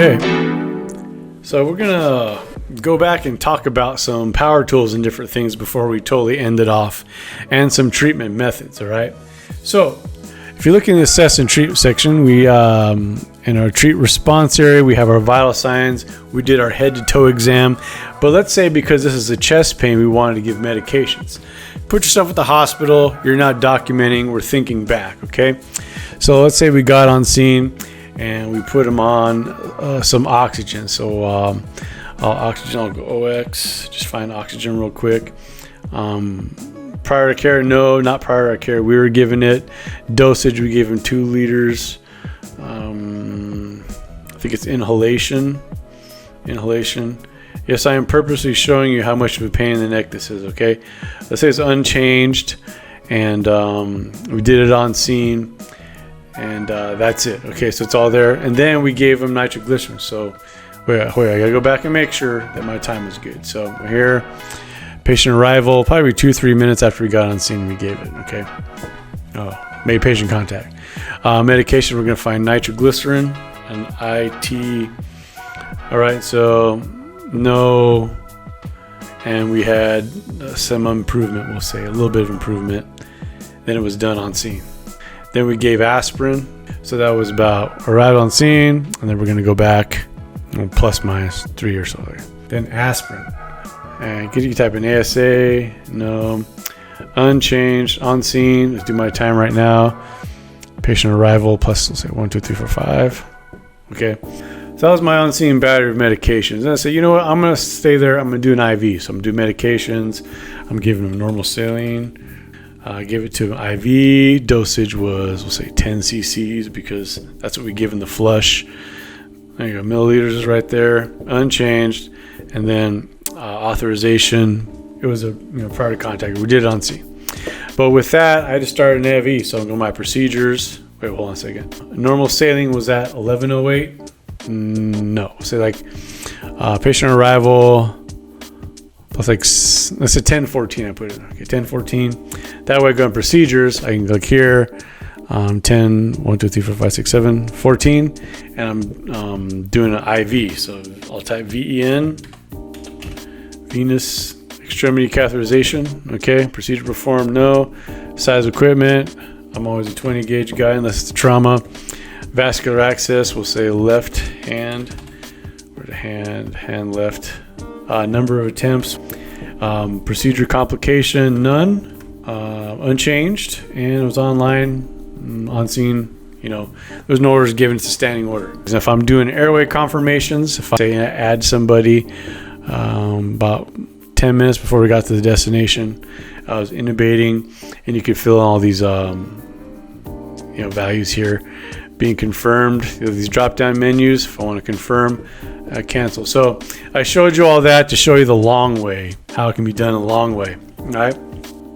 Okay, so we're gonna go back and talk about some power tools and different things before we totally end it off, and some treatment methods. All right, so if you look in the assess and treat section, we in our treat response area, we have our vital signs. We did our head to toe exam, but let's say because this is a chest pain, we wanted to give medications. Put yourself at the hospital, you're not documenting, we're thinking back. Okay, so let's say we got on scene and we put them on some oxygen. So oxygen, I'll go OX, just find oxygen real quick. Prior to care, no, not prior to care. We were given it. Dosage, we gave him 2 liters. I think it's inhalation. Yes, I am purposely showing you how much of a pain in the neck this is, okay? Let's say it's unchanged, and we did it on scene, and that's it. Okay, so it's all there. And then we gave him nitroglycerin. So wait, I gotta go back and make sure that my time is good. So we're here. Patient arrival, probably 2-3 minutes after we got on scene, we gave it. Okay. Made patient contact. Medication, we're gonna find nitroglycerin and IT. All right, so no, and we had some improvement. We'll say a little bit of improvement. Then it was done on scene. Then we gave aspirin. So that was about arrival on scene, and then we're gonna go back plus minus 3 or so there. Then aspirin. And you type in ASA, no, unchanged, on scene. Let's do my time right now. Patient arrival plus, let's say 1, 2, 3, 4, 5. Okay, so that was my on scene battery of medications. And I said, you know what, I'm gonna stay there. I'm gonna do an IV. So I'm gonna do medications. I'm giving them normal saline. Give it to an IV. Dosage was, we'll say 10 cc's because that's what we give in the flush. There you go, milliliters is right there, unchanged. And then authorization, it was a prior to contact. We did it on scene. But with that, I just started an AV. So I'm going to my procedures. Wait, hold on a second. Normal saline was at 11:08. No, say like patient arrival plus like, let's say 10:14. I put it. Okay, 10:14. That way I go in procedures. I can click here. 10, 1, 2, 3, 4, 5, 6, 7, 14. And I'm doing an IV. So I'll type VEN. Venous extremity catheterization. Okay, procedure performed, no. Size of equipment, I'm always a 20 gauge guy unless it's a trauma. Vascular access, we'll say left hand. Where's the hand left. Number of attempts. Procedure complication, none. Unchanged, and it was online, on scene. There's no orders given, it's a standing order. If I'm doing airway confirmations, if I say add somebody, about 10 minutes before we got to the destination, I was intubating, and you could fill in all these values here. Being confirmed, these drop down menus. If I want to confirm, cancel. So I showed you all that to show you the long way, how it can be done a long way. All right,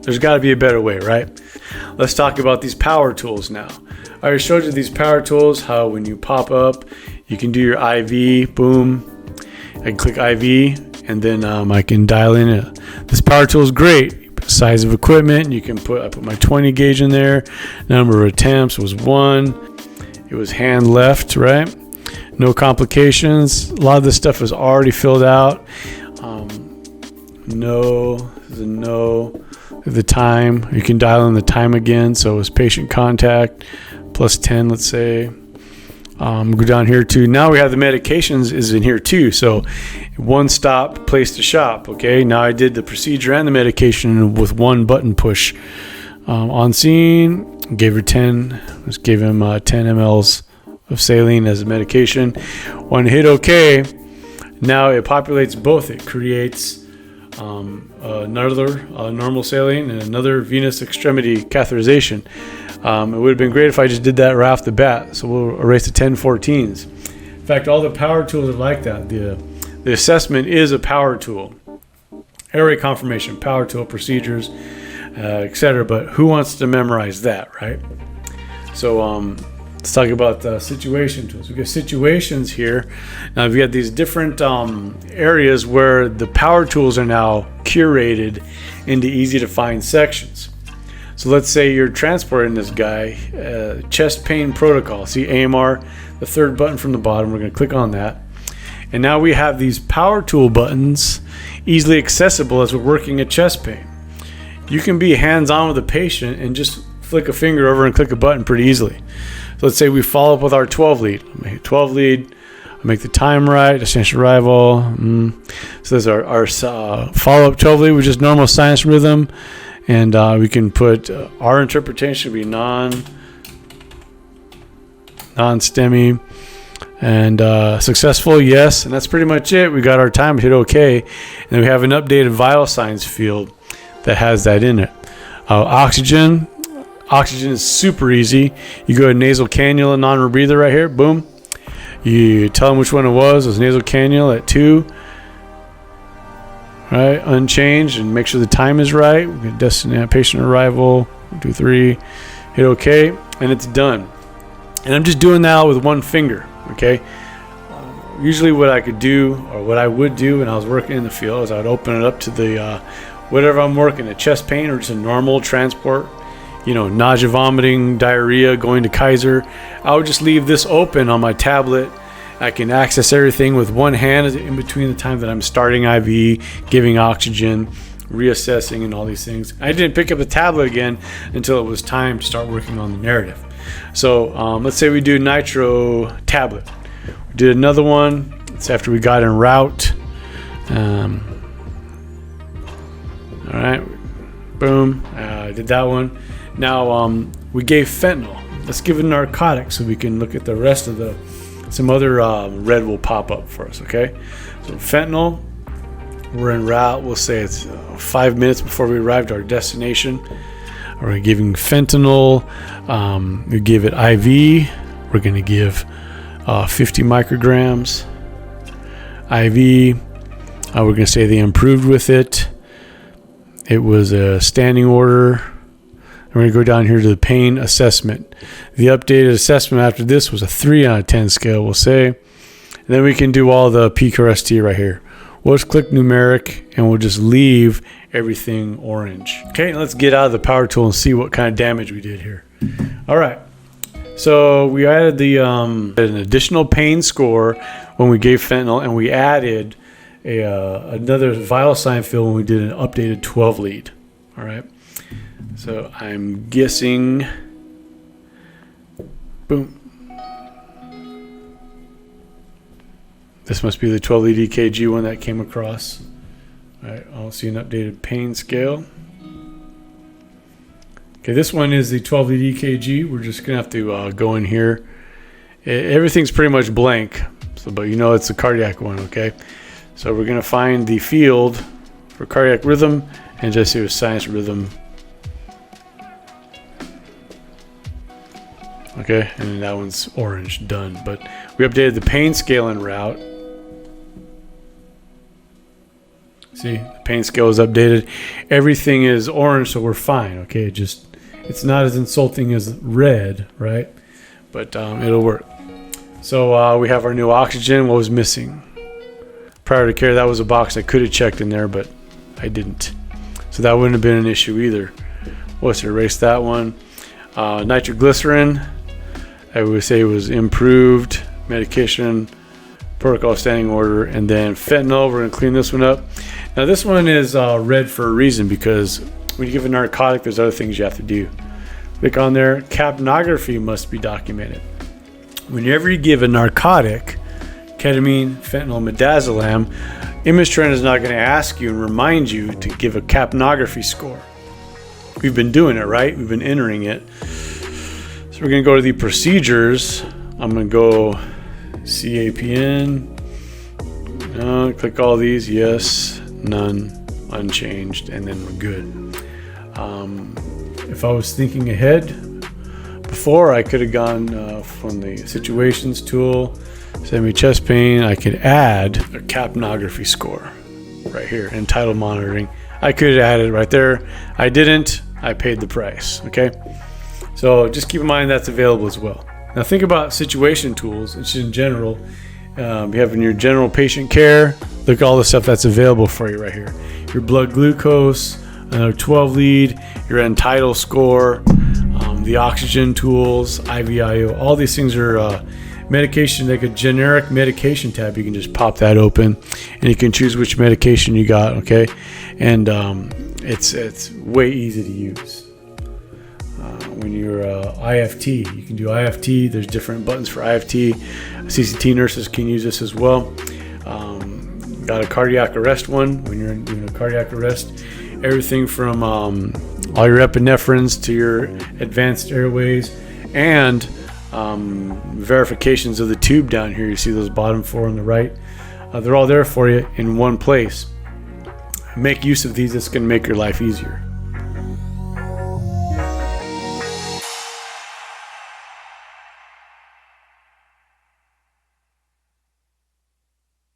there's got to be a better way, right? Let's talk about these power tools now. I already showed you these power tools, how when you pop up, you can do your IV, boom. I can click IV, and then I can dial in it. This power tool is great. Size of equipment, I put my 20 gauge in there. Number of attempts was 1. It was hand left, right? No complications. A lot of this stuff is already filled out. No, this is a no. The time, you can dial in the time again. So it was patient contact plus 10, let's say. Go down here too. Now we have the medications is in here too. So one stop place to shop. Okay. Now I did the procedure and the medication with one button push. On scene, gave her 10. Just gave him 10 mLs of saline as a medication. When hit OK, now it populates both. It creates another normal saline and another venous extremity catheterization. It would have been great if I just did that right off the bat. So we'll erase the 1014s. In fact, all the power tools are like that. The assessment is a power tool. Airway confirmation, power tool, procedures, etc. But who wants to memorize that, right? So let's talk about situation tools. We got situations here. Now we've got these different areas where the power tools are now curated into easy to find sections. So let's say you're transporting this guy, chest pain protocol. See AMR, the third button from the bottom. We're going to click on that. And now we have these power tool buttons easily accessible as we're working at chest pain. You can be hands-on with the patient and just flick a finger over and click a button pretty easily. So let's say we follow up with our 12 lead. Make it 12 lead. Make the time right, destination arrival. So there's our follow-up 12 lead with just normal sinus rhythm. And we can put our interpretation to be non-STEMI. And successful, yes. And that's pretty much it. We got our time, hit OK. And then we have an updated vital signs field that has that in it. Oxygen is super easy. You go to nasal cannula, non-rebreather right here, boom. You tell them which one it was nasal cannula at 2, right, unchanged, and make sure the time is right. We get destination patient arrival, 1, 2, 3, hit OK, and it's done. And I'm just doing that with one finger, okay? Usually what I could do, or what I would do when I was working in the field, is I would open it up to the whatever I'm working, a chest pain or just a normal transport, nausea, vomiting, diarrhea, going to Kaiser. I would just leave this open on my tablet. I can access everything with one hand in between the time that I'm starting IV, giving oxygen, reassessing, and all these things. I didn't pick up the tablet again until it was time to start working on the narrative. So let's say we do nitro tablet. We did another one. It's after we got en route. All right, boom, did that one. Now we gave fentanyl. Let's give it a narcotic so we can look at the rest of some other red will pop up for us, okay? So fentanyl, we're en route. We'll say it's 5 minutes before we arrived at our destination. We're giving fentanyl. We give it IV. We're going to give 50 micrograms IV. We're going to say they improved with it. It was a standing order. We're going to go down here to the pain assessment. The updated assessment after this was a 3 out of 10 scale, we'll say. And then we can do all the PQRST right here. We'll just click numeric and we'll just leave everything orange. Okay, let's get out of the power tool and see what kind of damage we did here. All right, so we added an additional pain score when we gave fentanyl, and we added another vital sign field when we did an updated 12 lead. All right, so I'm guessing, boom, this must be the 12 lead EKG one that came across. All right, I'll see an updated pain scale. Okay, this one is the 12 lead EKG. We're just gonna have to go in here. Everything's pretty much blank, but it's a cardiac one, okay? So we're going to find the field for cardiac rhythm and just do a sinus rhythm. Okay, and that one's orange, done. But we updated the pain scale en route. See, the pain scale is updated. Everything is orange, so we're fine, okay? It's not as insulting as red, right? But it'll work. So we have our new oxygen. What was missing? Prior to care, that was a box I could have checked in there, but I didn't. So that wouldn't have been an issue either. Let's erase that one. Nitroglycerin, I would say it was improved. Medication, protocol standing order, and then fentanyl. We're going to clean this one up. Now this one is red for a reason, because when you give a narcotic, there's other things you have to do. Click on there. Capnography must be documented. Whenever you give a narcotic, ketamine, fentanyl, midazolam, ImageTrend is not going to ask you and remind you to give a capnography score. We've been doing it, right? We've been entering it. So we're going to go to the procedures. I'm going to go CAPN. Click all these. Yes, none, unchanged, and then we're good. If I was thinking ahead, before I could have gone from the situations tool, send me chest pain. I could add a capnography score right here in title monitoring. I could have added right there. I didn't. I paid the price. Okay, so just keep in mind that's available as well. Now think about situation tools. It's in general. You have in your general patient care. Look at all the stuff that's available for you right here. Your blood glucose, another 12 lead, your end tidal score, the oxygen tools, IVIO. All these things are medication, like a generic medication tab. You can just pop that open and you can choose which medication you got, okay? And it's way easy to use. When you're IFT, you can do IFT. There's different buttons for IFT. CCT nurses can use this as well. Got a cardiac arrest one when you're doing a cardiac arrest. Everything from all your epinephrines to your advanced airways, and verifications of the tube down here. You see those bottom 4 on the right. They're all there for you in one place. Make use of these. It's going to make your life easier.